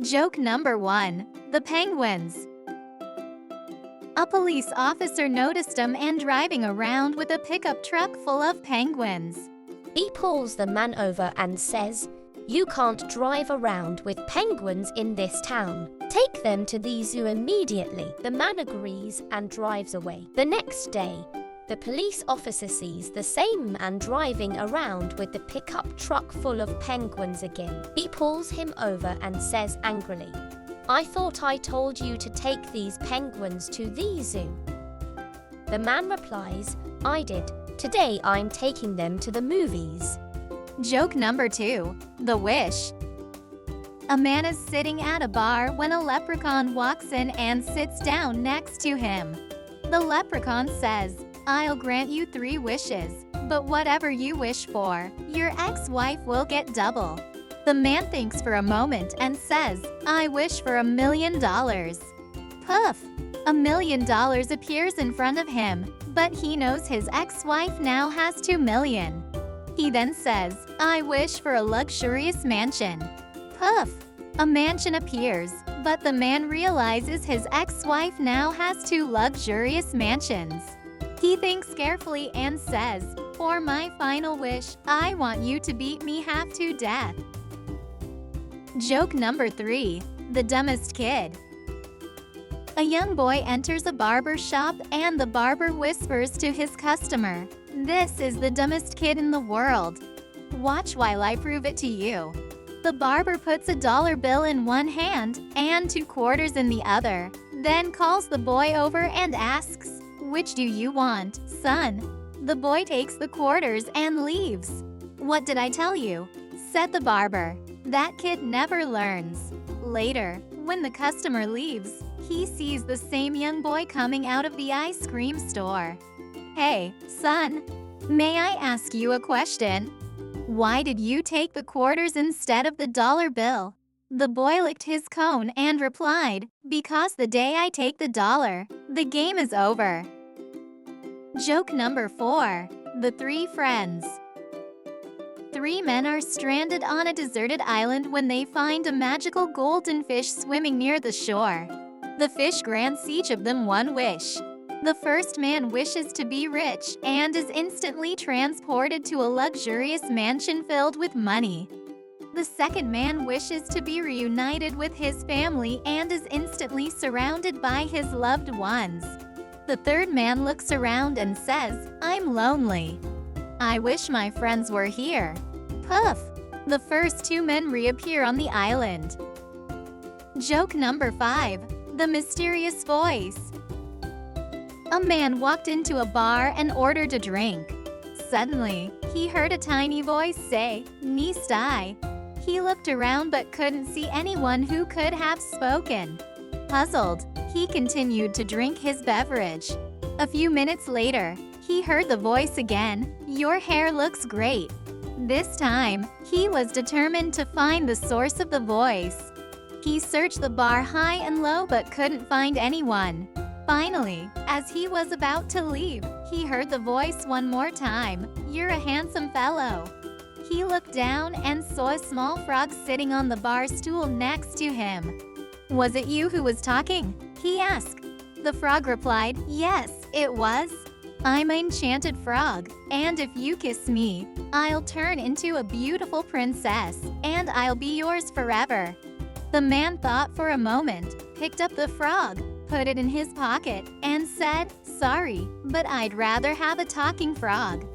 Joke number 1. The penguins. A police officer noticed a man driving around with a pickup truck full of penguins. He pulls the man over and says, "You can't drive around with penguins in this town. Take them to the zoo immediately." The man agrees and drives away. The next day, the police officer sees the same man driving around with the pickup truck full of penguins again. He pulls him over and says angrily, "I thought I told you to take these penguins to the zoo." The man replies, "I did. Today I'm taking them to the movies." Joke number 2. The wish. A man is sitting at a bar when a leprechaun walks in and sits down next to him. The leprechaun says, "I'll grant you 3 wishes, but whatever you wish for, your ex-wife will get double." The man thinks for a moment and says, "I wish for $1 million. Poof! $1 million appears in front of him, but he knows his ex-wife now has $2 million. He then says, "I wish for a luxurious mansion." Poof! A mansion appears, but the man realizes his ex-wife now has 2 luxurious mansions. He thinks carefully and says, "For my final wish, I want you to beat me half to death." Joke number 3. The dumbest kid. A young boy enters a barber shop and the barber whispers to his customer, "This is the dumbest kid in the world. Watch while I prove it to you." The barber puts a dollar bill in one hand and 2 quarters in the other, then calls the boy over and asks, "Which do you want, son?" The boy takes the quarters and leaves. "What did I tell you?" said the barber. That kid never learns. Later, when the customer leaves, he sees the same young boy coming out of the ice cream store. "Hey, son, may I ask you a question? Why did you take the quarters instead of the dollar bill?" The boy licked his cone and replied, "Because the day I take the dollar, the game is over." Joke number 4. The 3 friends. 3 men are stranded on a deserted island when they find a magical golden fish swimming near the shore. The fish grants each of them 1 wish. The first man wishes to be rich and is instantly transported to a luxurious mansion filled with money. The second man wishes to be reunited with his family and is instantly surrounded by his loved ones. The third man looks around and says, "I'm lonely. I wish my friends were here." Poof! The first 2 men reappear on the island. Joke number 5. The mysterious voice. A man walked into a bar and ordered a drink. Suddenly, he heard a tiny voice say, "Ni stai." He looked around but couldn't see anyone who could have spoken. Puzzled, he continued to drink his beverage. A few minutes later, he heard the voice again, "Your hair looks great." This time, he was determined to find the source of the voice. He searched the bar high and low but couldn't find anyone. Finally, as he was about to leave, he heard the voice one more time, "You're a handsome fellow." He looked down and saw a small frog sitting on the bar stool next to him. "Was it you who was talking?" he asked. The frog replied, "Yes, it was. I'm an enchanted frog, and if you kiss me, I'll turn into a beautiful princess, and I'll be yours forever." The man thought for a moment, picked up the frog, put it in his pocket, and said, "Sorry, but I'd rather have a talking frog."